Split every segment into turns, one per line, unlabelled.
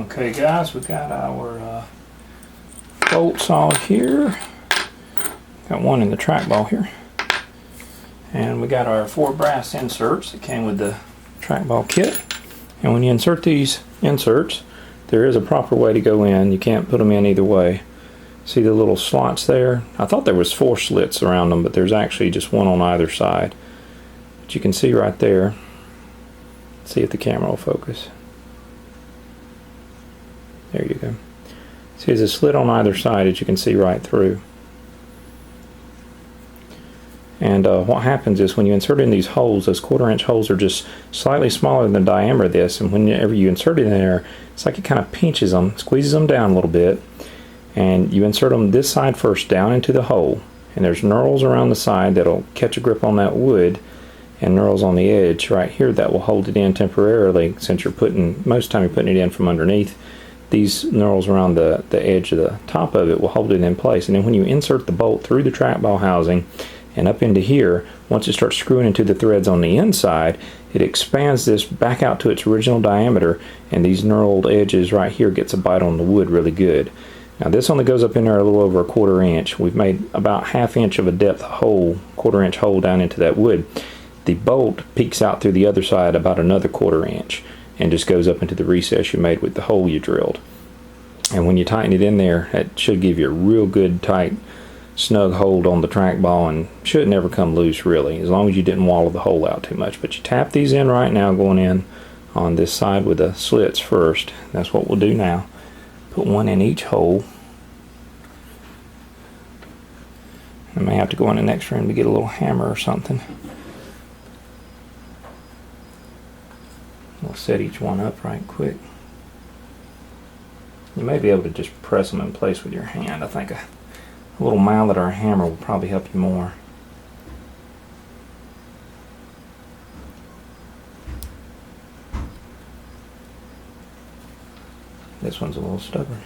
Okay guys, we got our bolts all here. Got one in the trackball here. And we got our 4 brass inserts that came with the trackball kit. And when you insert these inserts, there is a proper way to go in. You can't put them in either way. See the little slots there? I thought there was 4 slits around them, but there's actually just one on either side. But you can see right there. See if the camera will focus. There you go. See, there's a slit on either side that you can see right through. And what happens is when you insert in these holes, those 1/4" holes are just slightly smaller than the diameter of this, and whenever you insert it in there, it's like it kind of pinches them, squeezes them down a little bit, and you insert them this side first down into the hole, and there's knurls around the side that'll catch a grip on that wood, and knurls on the edge right here that will hold it in temporarily, since you're putting, most of the time you're putting it in from underneath. These knurls around the edge of the top of it will hold it in place, and then when you insert the bolt through the trackball housing and up into here, once it starts screwing into the threads on the inside, it expands this back out to its original diameter, and these knurled edges right here gets a bite on the wood really good. Now this only goes up in there a little over 1/4 inch. We've made about 1/2 inch of a depth hole, 1/4 inch hole down into that wood. The bolt peeks out through the other side about another 1/4 inch and just goes up into the recess you made with the hole you drilled. And when you tighten it in there, it should give you a real good tight snug hold on the trackball and should never come loose really, as long as you didn't wallow the hole out too much. But you tap these in right now, going in on this side with the slits first. That's what we'll do now. Put one in each hole. I may have to go in the next room to get a little hammer or something. We'll set each one up right quick. You may be able to just press them in place with your hand. I think a little mallet or a hammer will probably help you more. This one's a little stubborn.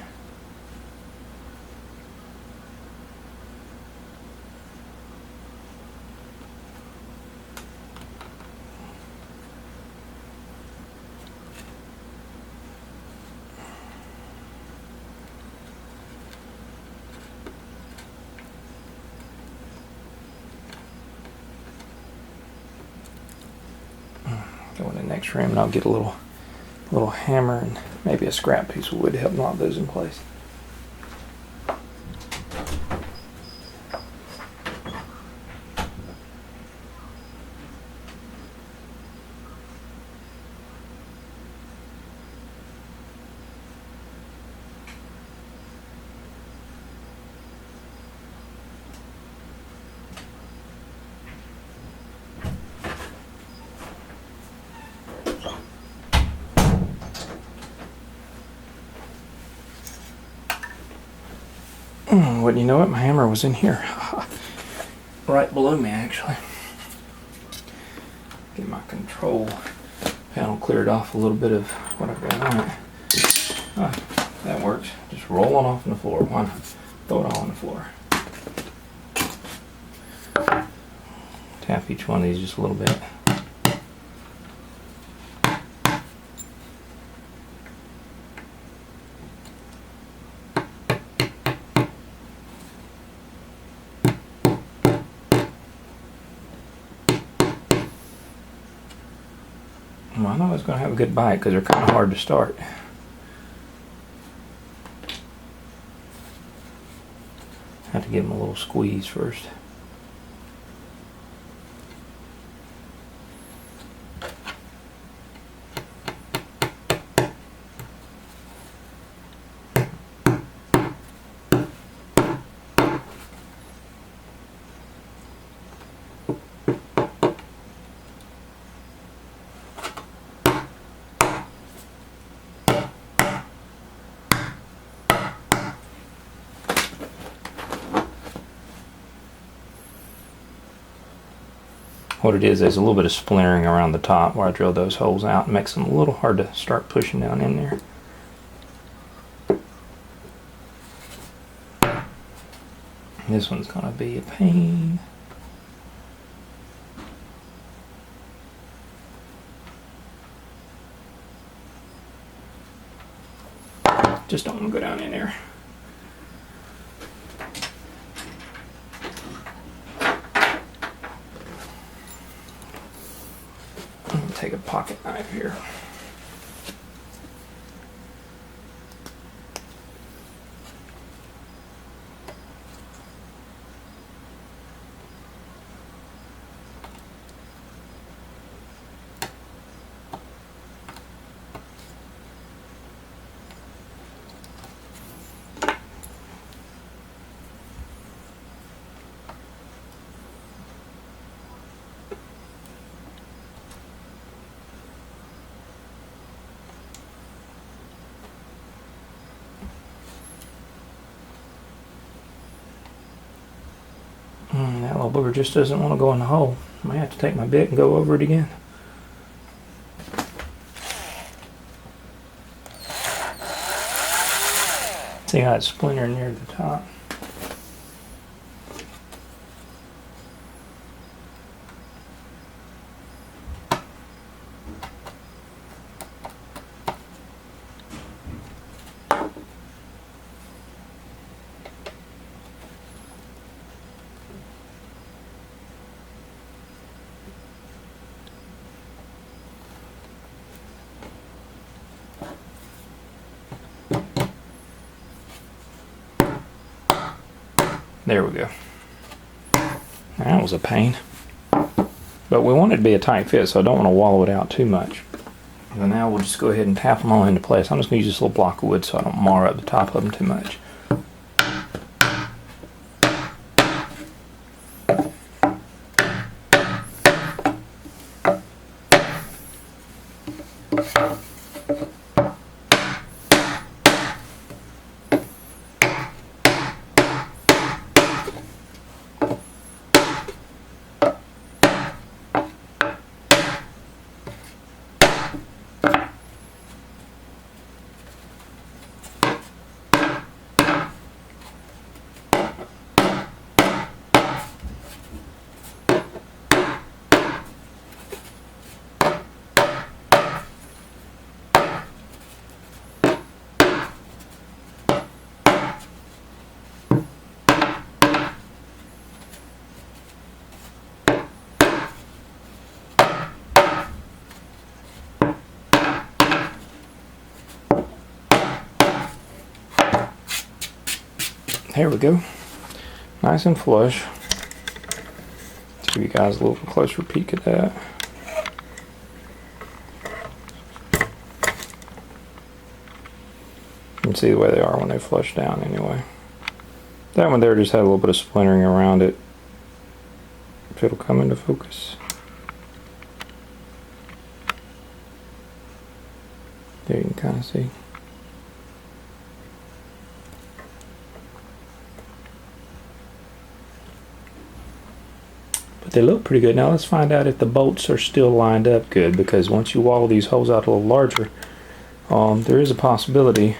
Go in the next room and I'll get a little hammer and maybe a scrap piece of wood to help knock those in place. Wouldn't you know it, my hammer was in here. Right below me, actually. Get my control panel cleared off a little bit of what I've got on it. That works. Just roll on off on the floor. Why not? Throw it all on the floor. Tap each one of these just a little bit. Well, I know it's going to have a good bite because they're kind of hard to start. Have to give them a little squeeze first. What it is, there's a little bit of splintering around the top where I drilled those holes out. It makes them a little hard to start pushing down in there. This one's going to be a pain. Just don't want to go down in there. I'm going to take a pocket knife here. That little booger just doesn't want to go in the hole. I might have to take my bit and go over it again. See how it's splintering near the top? There we go. That was a pain. But we want it to be a tight fit, so I don't want to wallow it out too much. And now we'll just go ahead and tap them all into place. I'm just going to use this little block of wood so I don't mar up the top of them too much. There we go. Nice and flush. Let's give you guys a little closer peek at that. You can see the way they are when they flush down anyway. That one there just had a little bit of splintering around it. If it'll come into focus. There you can kind of see. But they look pretty good. Now let's find out if the bolts are still lined up good, because once you wallow these holes out a little larger, there is a possibility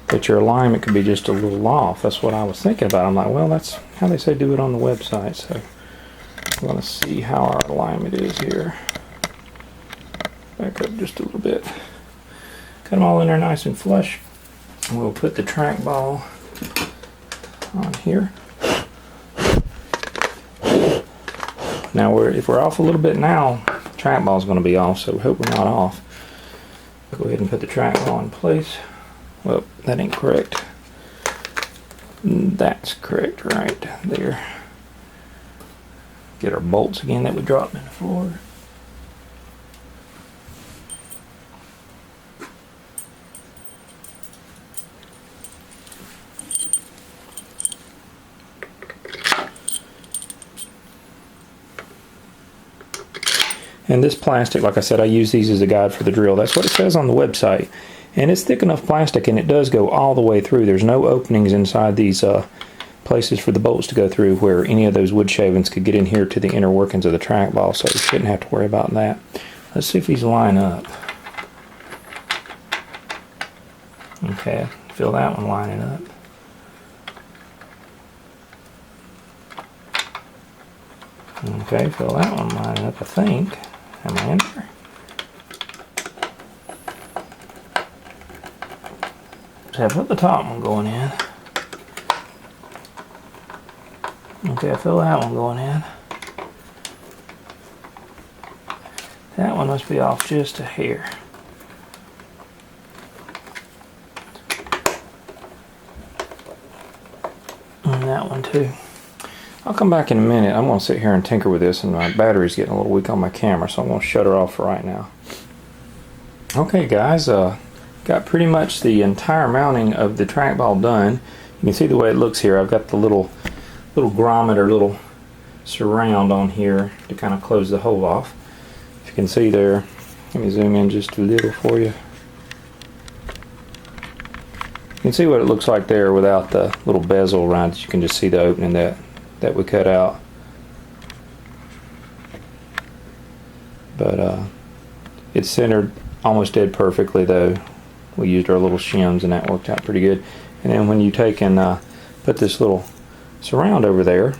that your alignment could be just a little off. That's what I was thinking about. I'm like, well, that's how they say do it on the website. So I'm going to see how our alignment is here. Back up just a little bit. Got them all in there nice and flush. And we'll put the trackball on here. Now, if we're off a little bit now, the trackball is going to be off, so we hope we're not off. Go ahead and put the trackball in place. Well, that ain't correct. That's correct right there. Get our bolts again that we dropped in the floor. And this plastic, like I said, I use these as a guide for the drill. That's what it says on the website. And it's thick enough plastic, and it does go all the way through. There's no openings inside these places for the bolts to go through where any of those wood shavings could get in here to the inner workings of the trackball, so you shouldn't have to worry about that. Let's see if these line up. Okay, feel that one lining up. Okay, feel that one lining up, I think. Am I in there? Okay, I put the top one going in. Okay, I feel that one going in. That one must be off just a hair. And that one too. I'll come back in a minute. I'm going to sit here and tinker with this, and my battery's getting a little weak on my camera, so I'm going to shut her off for right now. Okay guys, got pretty much the entire mounting of the trackball done. You can see the way it looks here. I've got the little grommet or little surround on here to kind of close the hole off. If you can see there, let me zoom in just a little for you. You can see what it looks like there without the little bezel around it. You can just see the opening that we cut out. But it's centered almost dead perfectly though. We used our little shims and that worked out pretty good. And then when you take and put this little surround over there,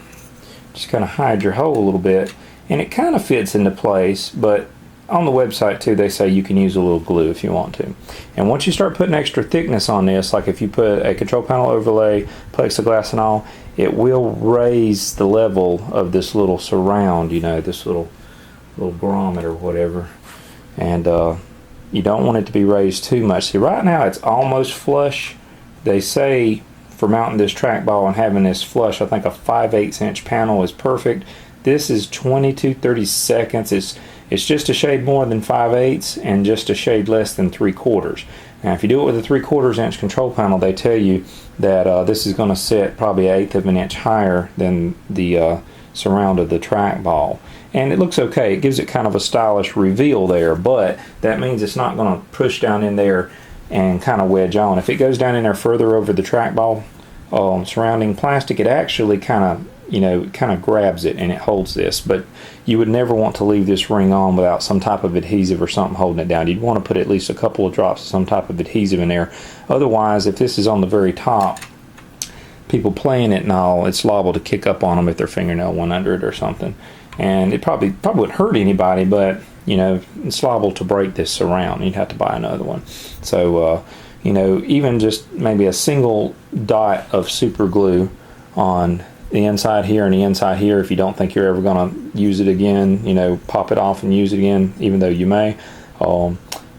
just kind of hide your hole a little bit, and it kind of fits into place. But on the website too, they say you can use a little glue if you want to. And once you start putting extra thickness on this, like if you put a control panel overlay, plexiglass and all, it will raise the level of this little surround, you know, this little grommet or whatever. And you don't want it to be raised too much. See, right now it's almost flush. They say for mounting this trackball and having this flush, I think a 5/8 inch panel is perfect. This is 22/32. It's just a shade more than 5/8 and just a shade less than 3/4. Now if you do it with a 3/4 inch control panel, they tell you that this is going to sit probably 1/8 of an inch higher than the surround of the trackball. And it looks okay. It gives it kind of a stylish reveal there, but that means it's not going to push down in there and kind of wedge on. If it goes down in there further over the trackball surrounding plastic, it actually kind of grabs it and it holds this. But you would never want to leave this ring on without some type of adhesive or something holding it down. You'd want to put at least a couple of drops of some type of adhesive in there. Otherwise, if this is on the very top, people playing it and all, it's liable to kick up on them if their fingernail went under it or something. And it probably wouldn't hurt anybody, but you know, it's liable to break this surround. You'd have to buy another one. So you know, even just maybe a single dot of super glue on the inside here and the inside here, if you don't think you're ever going to use it again, you know, pop it off and use it again, even though you may,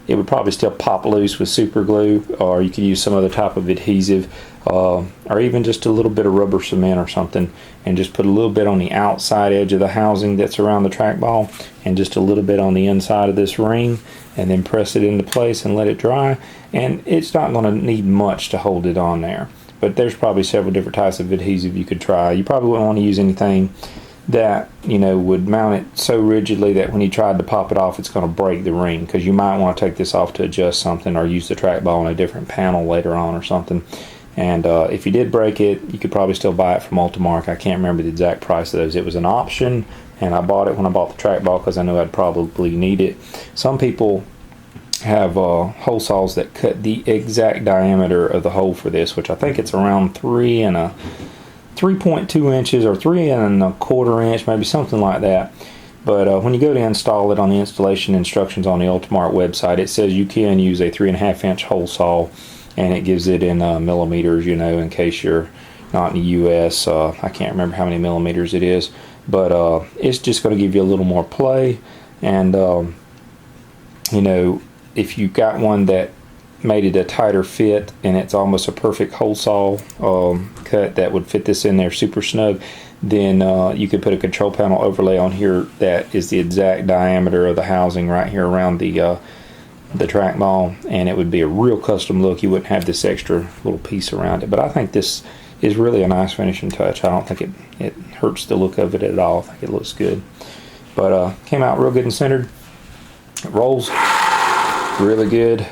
it would probably still pop loose with super glue, or you could use some other type of adhesive, or even just a little bit of rubber cement or something, and just put a little bit on the outside edge of the housing that's around the trackball, and just a little bit on the inside of this ring, and then press it into place and let it dry. And it's not going to need much to hold it on there, but there's probably several different types of adhesive you could try. You probably wouldn't want to use anything that, you know, would mount it so rigidly that when you tried to pop it off, it's going to break the ring, because you might want to take this off to adjust something, or use the trackball on a different panel later on or something. And if you did break it, you could probably still buy it from Ultimark. I can't remember the exact price of those. It was an option, and I bought it when I bought the trackball because I knew I'd probably need it. Some people have hole saws that cut the exact diameter of the hole for this, which I think it's around 3.2 inches or 3.25 inch, maybe something like that. But when you go to install it on the installation instructions on the Ultimark website, it says you can use a 3.5 inch hole saw, and it gives it in millimeters, you know, in case you're not in the US. I can't remember how many millimeters it is, but it's just going to give you a little more play. And you know, if you got one that made it a tighter fit and it's almost a perfect hole saw cut that would fit this in there super snug, then you could put a control panel overlay on here that is the exact diameter of the housing right here around the trackball, and it would be a real custom look. You wouldn't have this extra little piece around it. But I think this is really a nice finishing touch. I don't think it hurts the look of it at all. I think it looks good. But came out real good and centered. It rolls really good.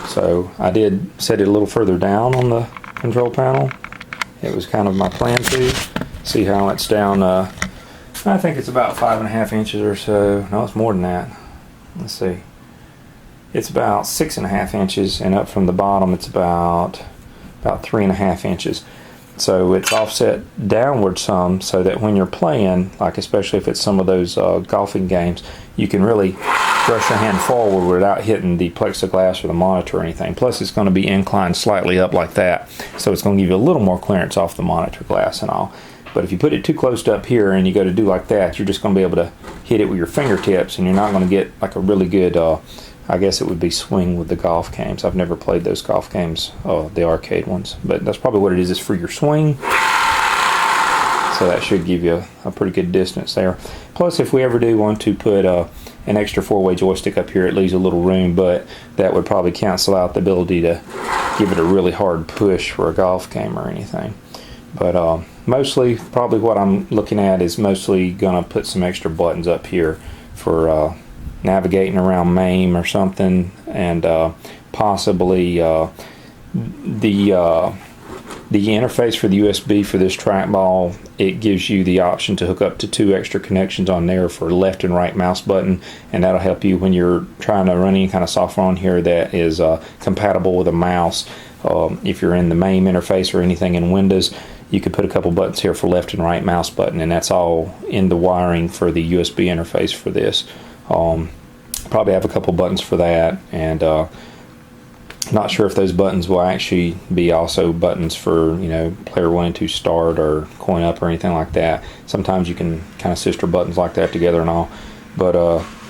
So I did set it a little further down on the control panel. It was kind of my plan to see how it's down. I think it's about 5.5 inches or so. No, it's more than that. Let's see. It's about 6.5 inches, and up from the bottom it's about 3.5 inches. So it's offset downward some, so that when you're playing, like especially if it's some of those golfing games, you can really brush your hand forward without hitting the plexiglass or the monitor or anything. Plus it's going to be inclined slightly up like that, so it's going to give you a little more clearance off the monitor glass and all. But if you put it too close to up here and you go to do like that, you're just going to be able to hit it with your fingertips, and you're not going to get like a really good, I guess it would be swing with the golf games. I've never played those golf games, the arcade ones, but that's probably what it is. It's for your swing. So that should give you a pretty good distance there. Plus, if we ever do want to put an extra 4-way joystick up here, it leaves a little room, but that would probably cancel out the ability to give it a really hard push for a golf game or anything. But mostly, probably what I'm looking at is mostly going to put some extra buttons up here for navigating around MAME or something, and possibly the interface for the USB for this trackball. It gives you the option to hook up to 2 extra connections on there for left and right mouse button, and that'll help you when you're trying to run any kind of software on here that is compatible with a mouse. If you're in the MAME interface or anything in Windows, you could put a couple buttons here for left and right mouse button, and that's all in the wiring for the USB interface for this. Probably have a couple buttons for that, and not sure if those buttons will actually be also buttons for, you know, player 1 and 2 start or coin up or anything like that. Sometimes you can kind of sister buttons like that together and all, but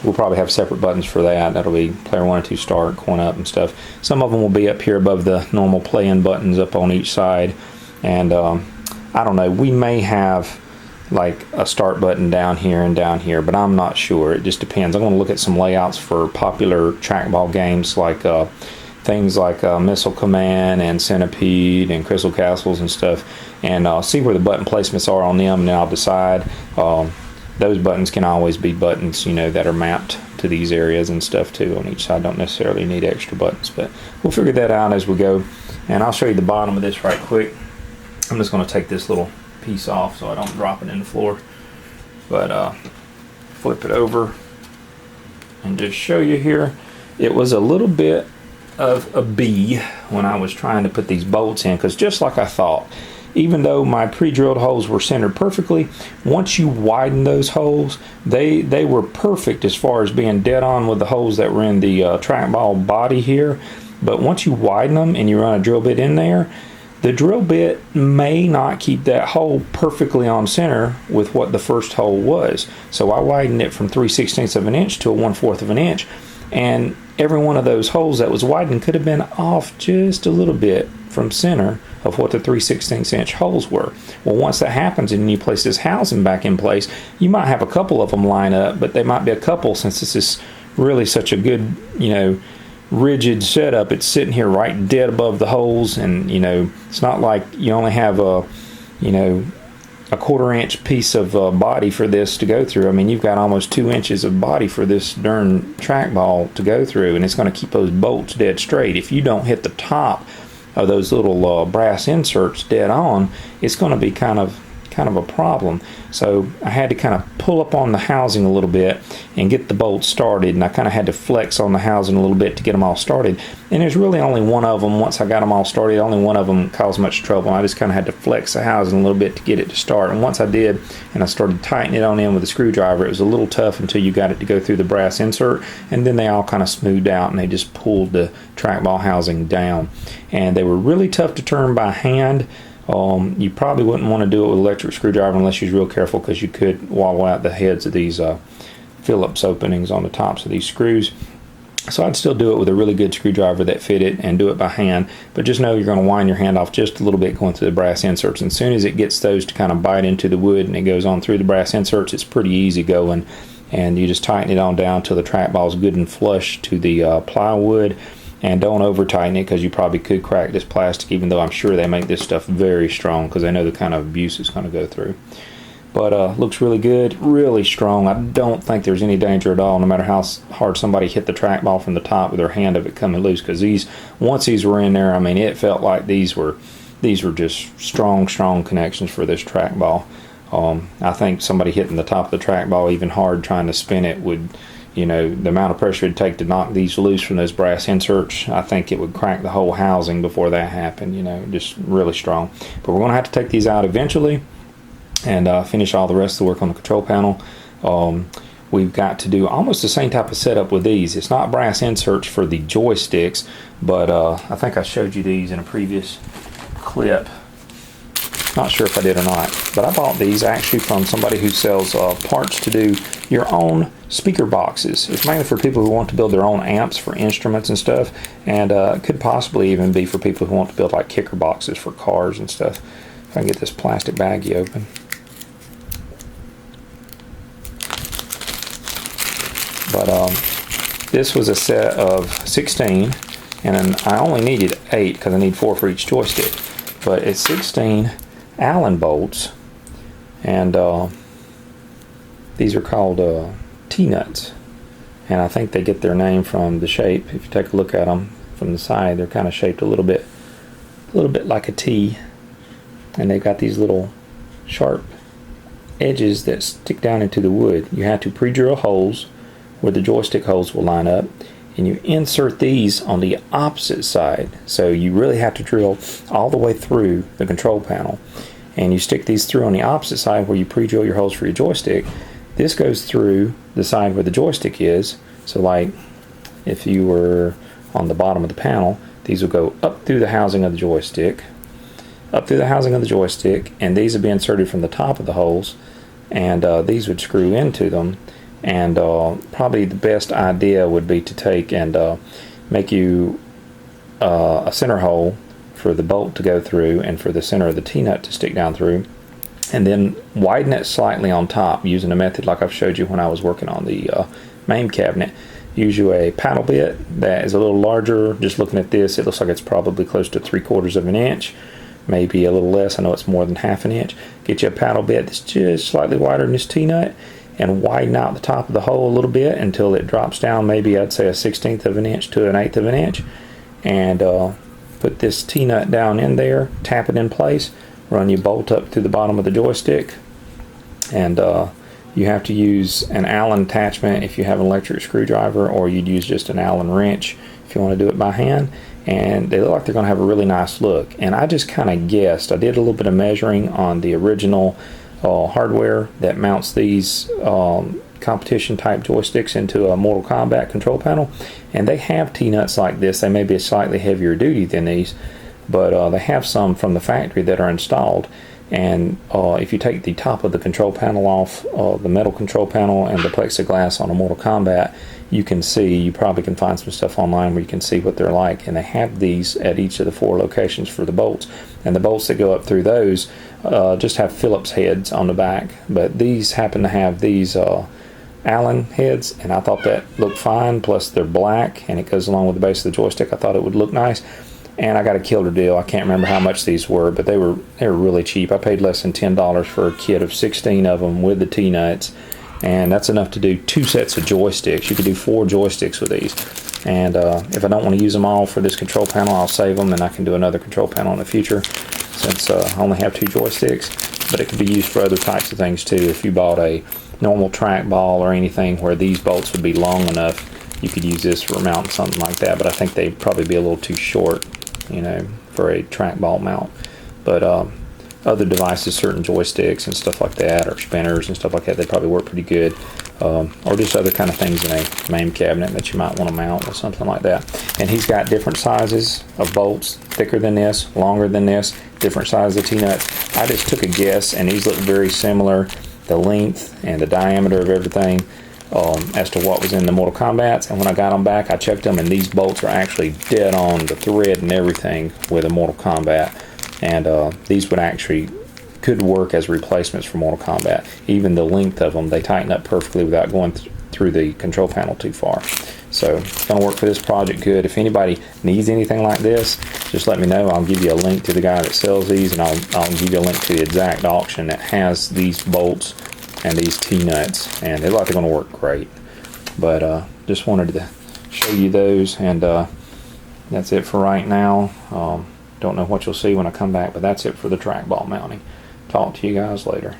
we'll probably have separate buttons for that. That'll be player 1 and 2 start, coin up and stuff. Some of them will be up here above the normal play-in buttons up on each side, and I don't know, we may have like a start button down here and down here, but I'm not sure. It just depends. I'm going to look at some layouts for popular trackball games like things like Missile Command and Centipede and Crystal Castles and stuff, and see where the button placements are on them, and then I'll decide. Those buttons can always be buttons, you know, that are mapped to these areas and stuff too on each side. Don't necessarily need extra buttons, but we'll figure that out as we go. And I'll show you the bottom of this right quick. I'm just going to take this little piece off so I don't drop it in the floor, but flip it over and just show you here. It was a little bit of a bee when I was trying to put these bolts in, because just like I thought, even though my pre-drilled holes were centered perfectly, once you widen those holes, they were perfect as far as being dead on with the holes that were in the trackball body here. But once you widen them and you run a drill bit in there, the drill bit may not keep that hole perfectly on center with what the first hole was. So I widened it from 3/16 of an inch to a 1/4 of an inch, and every one of those holes that was widened could have been off just a little bit from center of what the 3/16 inch holes were. Well, once that happens and you place this housing back in place, you might have a couple of them line up, but they might be a couple, since this is really such a good, you know, rigid setup. It's sitting here right dead above the holes, and you know, it's not like you only have a, you know, a 1/4 inch piece of body for this to go through. I mean, you've got almost 2 inches of body for this darn trackball to go through, and it's going to keep those bolts dead straight. If you don't hit the top of those little brass inserts dead on, it's going to be kind of a problem. So I had to kind of pull up on the housing a little bit and get the bolts started, and I kind of had to flex on the housing a little bit to get them all started. And there's really only one of them, once I got them all started, only one of them caused much trouble. I just kind of had to flex the housing a little bit to get it to start, and once I did and I started tightening it on in with a screwdriver, it was a little tough until you got it to go through the brass insert, and then they all kind of smoothed out and they just pulled the trackball housing down. And they were really tough to turn by hand. You probably wouldn't want to do it with an electric screwdriver unless you're real careful, because you could wallow out the heads of these Phillips openings on the tops of these screws. So I'd still do it with a really good screwdriver that fit it, and do it by hand. But just know you're going to wind your hand off just a little bit going through the brass inserts. And as soon as it gets those to kind of bite into the wood and it goes on through the brass inserts, it's pretty easy going. And you just tighten it on down till the trackball is good and flush to the plywood. And don't over tighten it, because you probably could crack this plastic, even though I'm sure they make this stuff very strong, because they know the kind of abuse it's going to go through. But looks really good, really strong. I don't think there's any danger at all, no matter how hard somebody hit the trackball from the top with their hand of it coming loose, because once these were in there, I mean, it felt like these were just strong connections for this trackball. I think somebody hitting the top of the trackball even hard trying to spin it would, you know, the amount of pressure it'd take to knock these loose from those brass inserts, I think it would crack the whole housing before that happened, you know, just really strong. But we're going to have to take these out eventually and finish all the rest of the work on the control panel. we've got to do almost the same type of setup with these. It's not brass inserts for the joysticks, but I think I showed you these in a previous clip. Not sure if I did or not, but I bought these actually from somebody who sells parts to do your own speaker boxes. It's mainly for people who want to build their own amps for instruments and stuff, and it could possibly even be for people who want to build like kicker boxes for cars and stuff. If I can get this plastic baggie open. But this was a set of 16, and then I only needed 8 because I need 4 for each joystick. But it's 16 Allen bolts, and these are called T-nuts, and I think they get their name from the shape. If you take a look at them from the side, they're kind of shaped a little bit like a T, and they've got these little sharp edges that stick down into the wood. You have to pre-drill holes where the joystick holes will line up, and you insert these on the opposite side. So you really have to drill all the way through the control panel, and you stick these through on the opposite side where you pre-drill your holes for your joystick. This goes through the side where the joystick is. So like if you were on the bottom of the panel, these will go up through the housing of the joystick, and these would be inserted from the top of the holes, and these would screw into them. And probably the best idea would be to take and make you a center hole for the bolt to go through and for the center of the T-nut to stick down through, and then widen it slightly on top using a method like I've showed you when I was working on the MAME cabinet. Use you a paddle bit that is a little larger. Just looking at this, it looks like it's probably close to 3/4 of an inch, maybe a little less. I know it's more than half an inch. Get you a paddle bit that's just slightly wider than this T-nut, and widen out the top of the hole a little bit until it drops down, maybe I'd say a 1/16 of an inch to an 1/8 of an inch, and put this T-nut down in there, tap it in place, run your bolt up through the bottom of the joystick, and you have to use an Allen attachment if you have an electric screwdriver, or you'd use just an Allen wrench if you want to do it by hand. And they look like they're going to have a really nice look. And I just kind of guessed. I did a little bit of measuring on the original hardware that mounts these competition type joysticks into a Mortal Kombat control panel, and they have T-nuts like this. They may be a slightly heavier duty than these, but they have some from the factory that are installed. And if you take the top of the control panel off, the metal control panel and the plexiglass on a Mortal Kombat, you can see, you probably can find some stuff online where you can see what they're like, and they have these at each of the 4 locations for the bolts. And the bolts that go up through those just have Phillips heads on the back, but these happen to have these Allen heads, and I thought that looked fine. Plus they're black, and it goes along with the base of the joystick. I thought it would look nice, and I got a killer deal. I can't remember how much these were, but they were really cheap. I paid less than $10 for a kit of 16 of them with the T-nuts, and that's enough to do 2 sets of joysticks. You could do 4 joysticks with these. And if I don't want to use them all for this control panel, I'll save them, and I can do another control panel in the future, since I only have 2 joysticks. But it could be used for other types of things too. If you bought a normal trackball or anything where these bolts would be long enough, you could use this for mounting something like that. But I think they'd probably be a little too short, you know, for a trackball mount. But other devices, certain joysticks and stuff like that, or spinners and stuff like that, they probably work pretty good. Or just other kind of things in a MAME cabinet that you might want to mount or something like that. And he's got different sizes of bolts, thicker than this, longer than this, different sizes of T-nuts. I just took a guess, and these look very similar, the length and the diameter of everything, as to what was in the Mortal Kombats. And when I got them back, I checked them, and these bolts are actually dead on the thread and everything with a Mortal Kombat. And these would actually could work as replacements for Mortal Kombat. Even the length of them, they tighten up perfectly without going through the control panel too far. So it's going to work for this project good. If anybody needs anything like this, just let me know. I'll give you a link to the guy that sells these, and I'll give you a link to the exact auction that has these bolts and these T-nuts, and they look like they're going to work great. But just wanted to show you those, and that's it for right now. Don't know what you'll see when I come back, but that's it for the trackball mounting. Talk to you guys later.